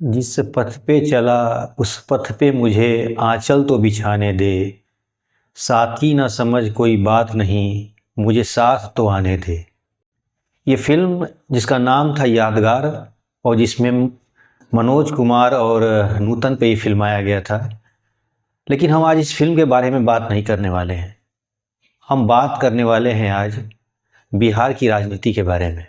जिस पथ पे चला उस पथ पे मुझे आंचल तो बिछाने दे। साथी न समझ कोई बात नहीं, मुझे साथ तो आने दे। ये फिल्म जिसका नाम था यादगार और जिसमें मनोज कुमार और नूतन पे ये फिल्माया गया था। लेकिन हम आज इस फिल्म के बारे में बात नहीं करने वाले हैं। हम बात करने वाले हैं आज बिहार की राजनीति के बारे में।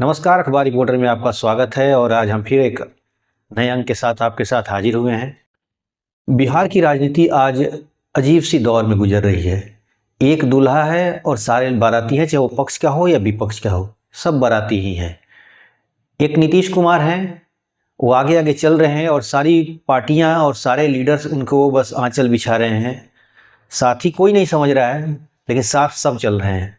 नमस्कार, अखबार रिपोर्टर में आपका स्वागत है और आज हम फिर एक नए अंक के साथ आपके साथ हाजिर हुए हैं। बिहार की राजनीति आज अजीब सी दौर में गुजर रही है। एक दूल्हा है और सारे बाराती हैं, चाहे वो पक्ष का हो या विपक्ष का हो, सब बाराती ही हैं। एक नीतीश कुमार हैं, वो आगे आगे चल रहे हैं और सारी पार्टियां और सारे लीडर्स उनको बस आंचल बिछा रहे हैं। साथी कोई नहीं समझ रहा है, लेकिन साथ सब चल रहे हैं।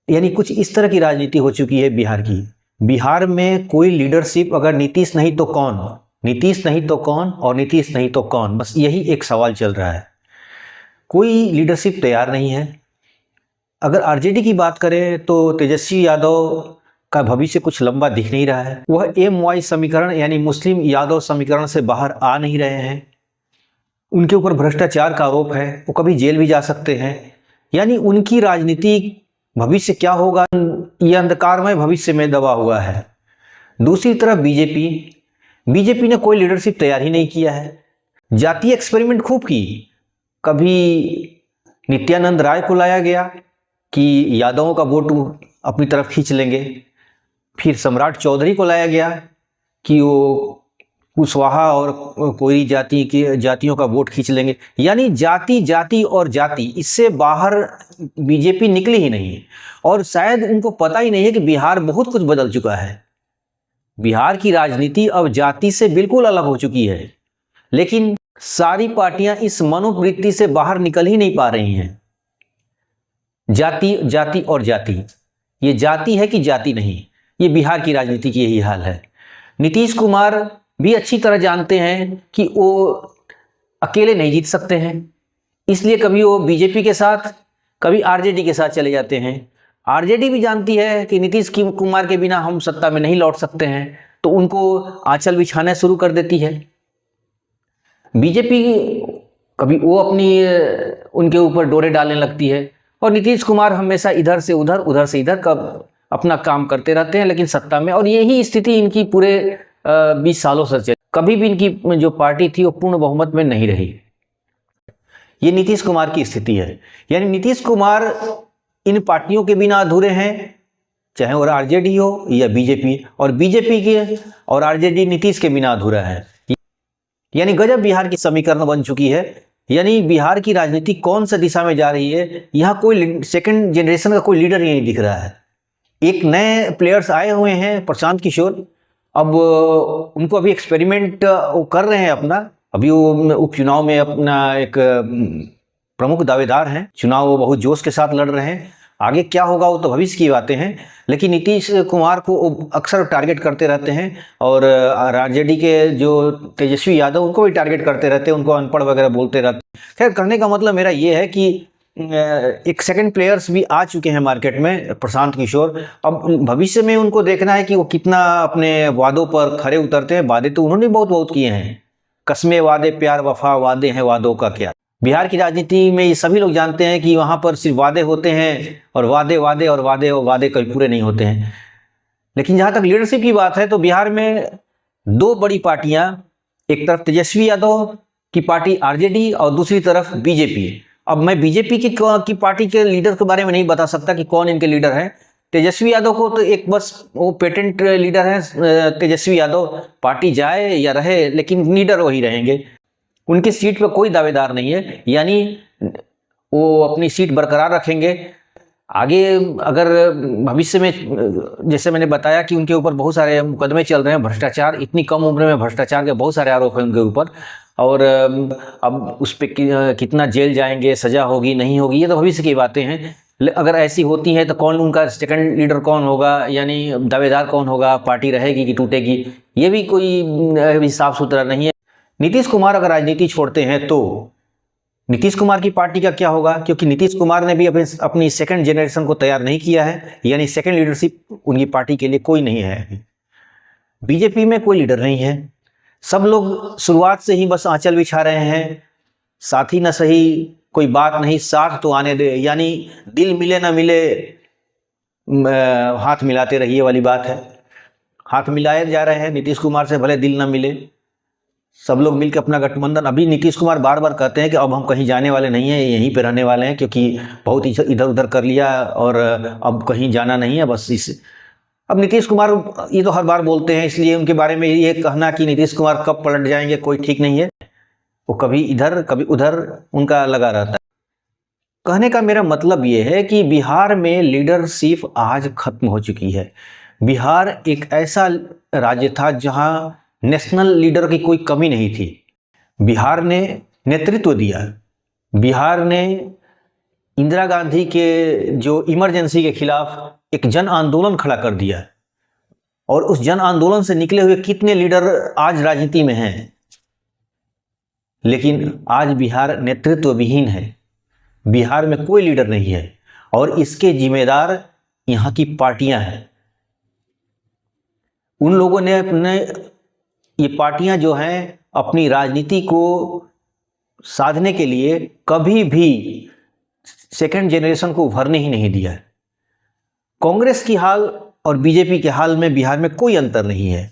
यानी कुछ इस तरह की राजनीति हो चुकी है बिहार की। बिहार में कोई लीडरशिप, अगर नीतीश नहीं तो कौन, नीतीश नहीं तो कौन और नीतीश नहीं तो कौन, बस यही एक सवाल चल रहा है। कोई लीडरशिप तैयार नहीं है। अगर आरजेडी की बात करें तो तेजस्वी यादव का भविष्य कुछ लंबा दिख नहीं रहा है। वह MY समीकरण यानी मुस्लिम यादव समीकरण से बाहर आ नहीं रहे हैं। उनके ऊपर भ्रष्टाचार का आरोप है, वो कभी जेल भी जा सकते हैं। यानी उनकी राजनीति भविष्य क्या होगा, यह अंधकारमय भविष्य में दबा हुआ है। दूसरी तरफ बीजेपी ने कोई लीडरशिप तैयार ही नहीं किया है। जातीय एक्सपेरिमेंट खूब की। कभी नित्यानंद राय को लाया गया कि यादवों का वोट अपनी तरफ खींच लेंगे। फिर सम्राट चौधरी को लाया गया कि वो कुशवाहा और कोई जातियों का वोट खींच लेंगे। यानी जाति और जाति, इससे बाहर बीजेपी निकली ही नहीं। और शायद उनको पता ही नहीं है कि बिहार बहुत कुछ बदल चुका है। बिहार की राजनीति अब जाति से बिल्कुल अलग हो चुकी है। लेकिन सारी पार्टियां इस मनोवृत्ति से बाहर निकल ही नहीं पा रही हैं। जाति और जाति, ये जाति है कि जाति नहीं, ये बिहार की राजनीति की यही हाल है। नीतीश कुमार भी अच्छी तरह जानते हैं कि वो अकेले नहीं जीत सकते हैं, इसलिए कभी वो बीजेपी के साथ, कभी आरजेडी के साथ चले जाते हैं। आरजेडी भी जानती है कि नीतीश कुमार के बिना हम सत्ता में नहीं लौट सकते हैं, तो उनको आंचल बिछाना शुरू कर देती है। बीजेपी कभी वो उनके ऊपर डोरे डालने लगती है और नीतीश कुमार हमेशा इधर से उधर इधर कब अपना काम करते रहते हैं, लेकिन सत्ता में। और यही स्थिति इनकी पूरे 20 सालों से चली। कभी भी इनकी जो पार्टी थी वो पूर्ण बहुमत में नहीं रही। ये नीतीश कुमार की स्थिति है। यानी नीतीश कुमार इन पार्टियों के बिना अधूरे हैं, चाहे वो आरजेडी हो या बीजेपी, और बीजेपी के और आरजेडी नीतीश के बिना अधूरा है। यानी गजब बिहार की समीकरण बन चुकी है। यानी बिहार की राजनीति कौन सा दिशा में जा रही है, यहाँ कोई सेकंड जनरेशन का कोई लीडर ही नहीं दिख रहा है। एक नए प्लेयर्स आए हुए हैं, प्रशांत किशोर। अब उनको अभी एक्सपेरिमेंट वो कर रहे हैं अपना। अभी वो उपचुनाव में अपना एक प्रमुख दावेदार हैं। चुनाव वो बहुत जोश के साथ लड़ रहे हैं। आगे क्या होगा वो तो भविष्य की बातें हैं। लेकिन नीतीश कुमार को अक्सर टारगेट करते रहते हैं और आरजेडी के जो तेजस्वी यादव, उनको भी टारगेट करते रहते हैं, उनको अनपढ़ वगैरह बोलते रहते हैं। खैर, कहने का मतलब मेरा ये है कि एक सेकंड प्लेयर्स भी आ चुके हैं मार्केट में, प्रशांत किशोर। अब भविष्य में उनको देखना है कि वो कितना अपने वादों पर खरे उतरते हैं। वादे तो उन्होंने बहुत किए हैं। कस्मे वादे प्यार वफा, वादे हैं वादों का क्या। बिहार की राजनीति में ये सभी लोग जानते हैं कि वहां पर सिर्फ वादे होते हैं और वादे कभी पूरे नहीं होते हैं। लेकिन जहां तक लीडरशिप की बात है तो बिहार में दो बड़ी पार्टियां, एक तरफ तेजस्वी यादव की पार्टी आरजेडी और दूसरी तरफ बीजेपी। अब मैं बीजेपी की पार्टी के लीडर के बारे में नहीं बता सकता कि कौन इनके लीडर हैं। तेजस्वी यादव को तो एक बस वो पेटेंट लीडर हैं। तेजस्वी यादव पार्टी जाए या रहे, लेकिन लीडर वही रहेंगे। उनकी सीट पर कोई दावेदार नहीं है, यानी वो अपनी सीट बरकरार रखेंगे। आगे अगर भविष्य में, जैसे मैंने बताया कि उनके ऊपर बहुत सारे मुकदमे चल रहे हैं, भ्रष्टाचार, इतनी कम उम्र में भ्रष्टाचार के बहुत सारे आरोप हैं उनके ऊपर। और अब उस पर कितना जेल जाएंगे, सजा होगी नहीं होगी, ये तो भविष्य की बातें हैं। अगर ऐसी होती है तो कौन उनका सेकंड लीडर कौन होगा, यानी दावेदार कौन होगा, पार्टी रहेगी कि टूटेगी, ये भी कोई साफ सुथरा नहीं है। नीतीश कुमार अगर राजनीति छोड़ते हैं तो नीतीश कुमार की पार्टी का क्या होगा, क्योंकि नीतीश कुमार ने भी अपनी सेकंड जनरेशन को तैयार नहीं किया है। यानी सेकंड लीडरशिप उनकी पार्टी के लिए कोई नहीं है। बीजेपी में कोई लीडर नहीं है। सब लोग शुरुआत से ही बस आंचल बिछा रहे हैं, साथी न सही कोई बात नहीं, साथ तो आने दे, यानी दिल मिले ना मिले हाथ मिलाते रहिए वाली बात है। हाथ मिलाए जा रहे हैं, नीतीश कुमार से भले दिल ना मिले, सब लोग मिलकर अपना गठबंधन। अभी नीतीश कुमार बार बार कहते हैं कि अब हम कहीं जाने वाले नहीं हैं, यहीं पे रहने वाले हैं, क्योंकि बहुत इधर उधर कर लिया और अब कहीं जाना नहीं है बस इस। अब नीतीश कुमार ये तो हर बार बोलते हैं, इसलिए उनके बारे में ये कहना कि नीतीश कुमार कब पलट जाएंगे कोई ठीक नहीं है। वो कभी इधर कभी उधर उनका लगा रहता है। कहने का मेरा मतलब ये है कि बिहार में लीडरशिप आज खत्म हो चुकी है। बिहार एक ऐसा राज्य था जहां नेशनल लीडर की कोई कमी नहीं थी। बिहार ने नेतृत्व दिया। बिहार ने इंदिरा गांधी के जो इमरजेंसी के खिलाफ एक जन आंदोलन खड़ा कर दिया, और उस जन आंदोलन से निकले हुए कितने लीडर आज राजनीति में हैं। लेकिन आज बिहार नेतृत्व विहीन है, बिहार में कोई लीडर नहीं है, और इसके जिम्मेदार यहाँ की पार्टियां हैं। उन लोगों ने अपने ये पार्टियां जो हैं अपनी राजनीति को साधने के लिए कभी भी सेकंड जनरेशन को उभरने ही नहीं दिया। कांग्रेस की हाल और बीजेपी के हाल में बिहार में कोई अंतर नहीं है।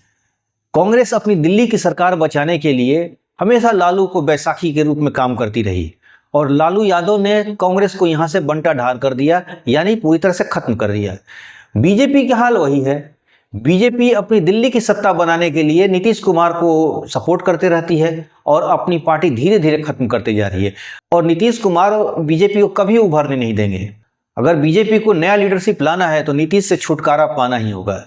कांग्रेस अपनी दिल्ली की सरकार बचाने के लिए हमेशा लालू को बैसाखी के रूप में काम करती रही, और लालू यादव ने कांग्रेस को यहां से बंटा ढाल कर दिया, यानी पूरी तरह से खत्म कर दिया। बीजेपी का हाल वही है। बीजेपी अपनी दिल्ली की सत्ता बनाने के लिए नीतीश कुमार को सपोर्ट करते रहती है और अपनी पार्टी धीरे धीरे खत्म करते जा रही है, और नीतीश कुमार बीजेपी को कभी उभरने नहीं देंगे। अगर बीजेपी को नया लीडरशिप लाना है तो नीतीश से छुटकारा पाना ही होगा,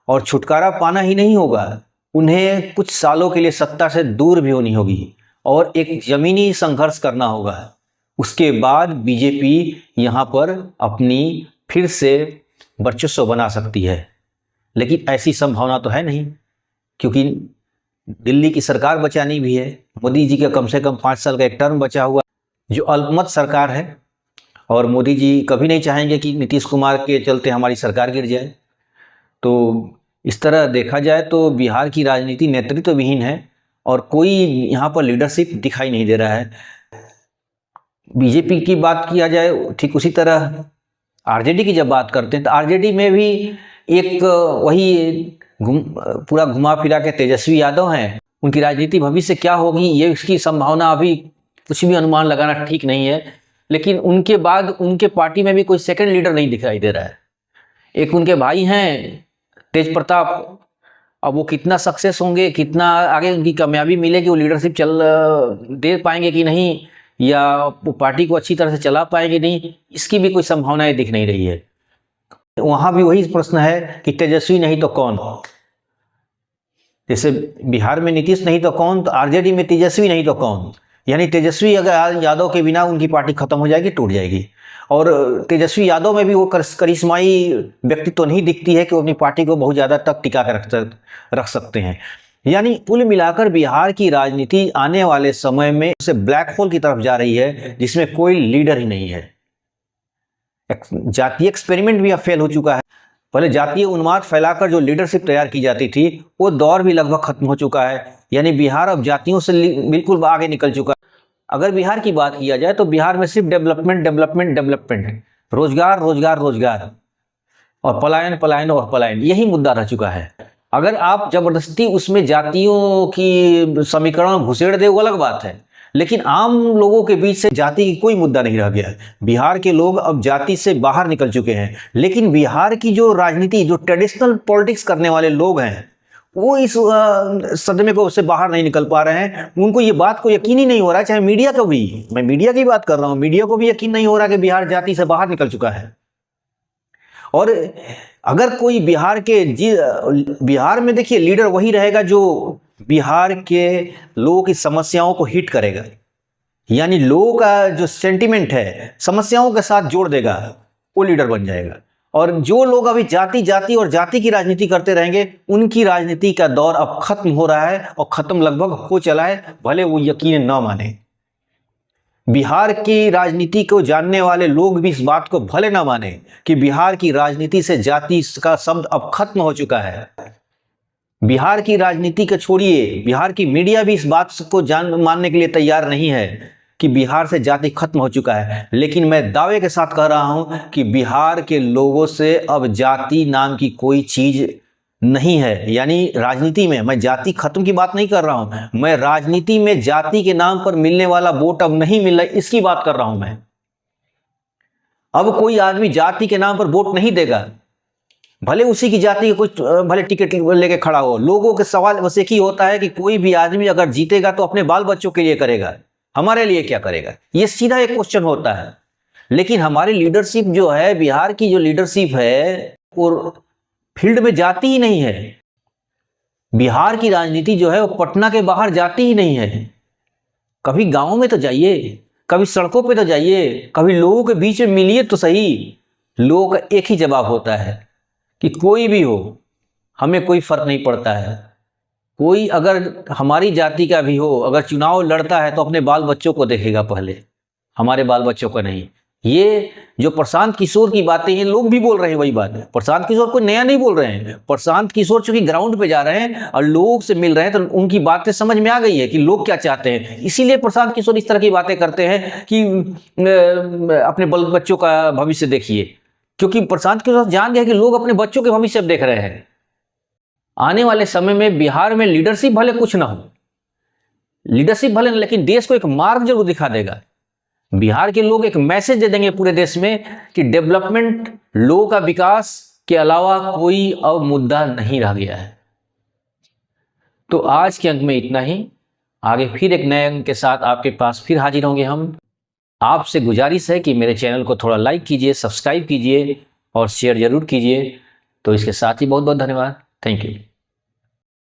और छुटकारा पाना ही नहीं होगा, उन्हें कुछ सालों के लिए सत्ता से दूर भी होनी होगी और एक जमीनी संघर्ष करना होगा। उसके बाद बीजेपी यहाँ पर अपनी फिर से वर्चस्व बना सकती है, लेकिन ऐसी संभावना तो है नहीं, क्योंकि दिल्ली की सरकार बचानी भी है। मोदी जी का कम से कम 5 साल का एक टर्म बचा हुआ, जो अल्पमत सरकार है, और मोदी जी कभी नहीं चाहेंगे कि नीतीश कुमार के चलते हमारी सरकार गिर जाए। तो इस तरह देखा जाए तो बिहार की राजनीति नेतृत्व विहीन है और कोई यहाँ पर लीडरशिप दिखाई नहीं दे रहा है। बीजेपी की बात किया जाए, ठीक उसी तरह आरजेडी की जब बात करते हैं तो आरजेडी में भी एक वही पूरा घुमा फिरा के तेजस्वी यादव हैं। उनकी राजनीति भविष्य क्या होगी ये इसकी संभावना अभी कुछ भी अनुमान लगाना ठीक नहीं है, लेकिन उनके बाद उनके पार्टी में भी कोई सेकंड लीडर नहीं दिखाई दे रहा है। एक उनके भाई हैं तेज प्रताप, अब वो कितना सक्सेस होंगे, कितना आगे उनकी कामयाबी मिलेगी, वो लीडरशिप दे पाएंगे कि नहीं, या वो पार्टी को अच्छी तरह से चला पाएंगे नहीं, इसकी भी कोई संभावनाएं दिख नहीं रही है। वहां भी वही प्रश्न है कि तेजस्वी नहीं तो कौन। जैसे बिहार में नीतीश नहीं तो कौन, तो आरजेडी में तेजस्वी नहीं तो कौन। यानी तेजस्वी अगर यादव के बिना उनकी पार्टी खत्म हो जाएगी, टूट जाएगी। और तेजस्वी यादव में भी वो करिश्माई व्यक्तित्व तो नहीं दिखती है कि वो अपनी पार्टी को बहुत ज़्यादा तक टिका कर रख सकते हैं। यानी कुल मिलाकर बिहार की राजनीति आने वाले समय में उसे ब्लैक होल की तरफ जा रही है, जिसमें कोई लीडर ही नहीं है। जातीय एक्सपेरिमेंट भी अब फेल हो चुका है। पहले जातीय उन्माद फैलाकर जो लीडरशिप तैयार की जाती थी, वो दौर भी लगभग खत्म हो चुका है। यानी बिहार अब जातियों से बिल्कुल आगे निकल चुका है। अगर बिहार की बात किया जाए तो बिहार में सिर्फ डेवलपमेंट डेवलपमेंट डेवलपमेंट, रोजगार रोजगार रोजगार, और पलायन पलायन और पलायन, यही मुद्दा रह चुका है। अगर आप जबरदस्ती उसमें जातियों की समीकरण घुसेड़ दे वो अलग बात है, लेकिन आम लोगों के बीच से जाति की कोई मुद्दा नहीं रह गया। बिहार के लोग अब जाति से बाहर निकल चुके हैं, लेकिन बिहार की जो राजनीति, जो ट्रेडिशनल पॉलिटिक्स करने वाले लोग हैं, वो इस सदमे को से बाहर नहीं निकल पा रहे हैं। उनको ये बात को यकीन ही नहीं हो रहा है, चाहे मीडिया को भी, मैं मीडिया की बात कर रहा हूँ, मीडिया को भी यकीन नहीं हो रहा कि बिहार जाति से बाहर निकल चुका है। और अगर कोई बिहार में देखिए लीडर वही रहेगा जो बिहार के लोगों की समस्याओं को हिट करेगा, यानी लोगों का जो सेंटिमेंट है समस्याओं के साथ जोड़ देगा, वो लीडर बन जाएगा। और जो लोग अभी जाति जाति और जाति की राजनीति करते रहेंगे, उनकी राजनीति का दौर अब खत्म हो रहा है और खत्म लगभग हो चला है, भले वो यकीन न माने। बिहार की राजनीति को जानने वाले लोग भी इस बात को भले ना माने कि बिहार की राजनीति से जाति का शब्द अब खत्म हो चुका है। बिहार की राजनीति को छोड़िए, बिहार की मीडिया भी इस बात को मानने के लिए तैयार नहीं है कि बिहार से जाति खत्म हो चुका है। लेकिन मैं दावे के साथ कह रहा हूं कि बिहार के लोगों से अब जाति नाम की कोई चीज नहीं है। यानी राजनीति में, मैं जाति खत्म की बात नहीं कर रहा हूं, मैं राजनीति में जाति के नाम पर मिलने वाला वोट अब नहीं मिल रहा, इसकी बात कर रहा हूं मैं। अब कोई आदमी जाति के नाम पर वोट नहीं देगा, भले उसी की जाति का कुछ भले टिकट लेके खड़ा हो। लोगों के सवाल बस एक ही होता है कि कोई भी आदमी अगर जीतेगा तो अपने बाल बच्चों के लिए करेगा, हमारे लिए क्या करेगा, ये सीधा एक क्वेश्चन होता है। लेकिन हमारी लीडरशिप जो है, बिहार की जो लीडरशिप है, और फील्ड में जाती ही नहीं है। बिहार की राजनीति जो है वो पटना के बाहर जाती ही नहीं है। कभी गांव में तो जाइए, कभी सड़कों पे तो जाइए, कभी लोगों के बीच में मिलिए तो सही। लोगों का एक ही जवाब होता है कि कोई भी हो, हमें कोई फर्क नहीं पड़ता है। कोई अगर हमारी जाति का भी हो, अगर चुनाव लड़ता है तो अपने बाल बच्चों को देखेगा पहले, हमारे बाल बच्चों को नहीं। ये जो प्रशांत किशोर की बातें हैं, लोग भी बोल रहे हैं वही बात है। प्रशांत किशोर कोई नया नहीं बोल रहे हैं। प्रशांत किशोर चूंकि ग्राउंड पे जा रहे हैं और लोगों से मिल रहे हैं, तो उनकी बातें समझ में आ गई है कि लोग क्या चाहते हैं। इसीलिए प्रशांत किशोर इस तरह की बातें करते हैं कि अपने बाल बच्चों का भविष्य देखिए, क्योंकि प्रशांत किशोर जान गए कि लोग अपने बच्चों के भविष्य देख रहे हैं। आने वाले समय में बिहार में लीडरशिप भले कुछ ना हो, लीडरशिप भले, लेकिन देश को एक मार्ग जरूर दिखा देगा। बिहार के लोग एक मैसेज दे देंगे पूरे देश में कि डेवलपमेंट, लोगों का विकास के अलावा कोई अब मुद्दा नहीं रह गया है। तो आज के अंक में इतना ही। आगे फिर एक नए अंक के साथ आपके पास फिर हाजिर होंगे हम। आपसे गुजारिश है कि मेरे चैनल को थोड़ा लाइक कीजिए, सब्सक्राइब कीजिए और शेयर जरूर कीजिए। तो इसके साथ ही बहुत बहुत धन्यवाद। Thank you.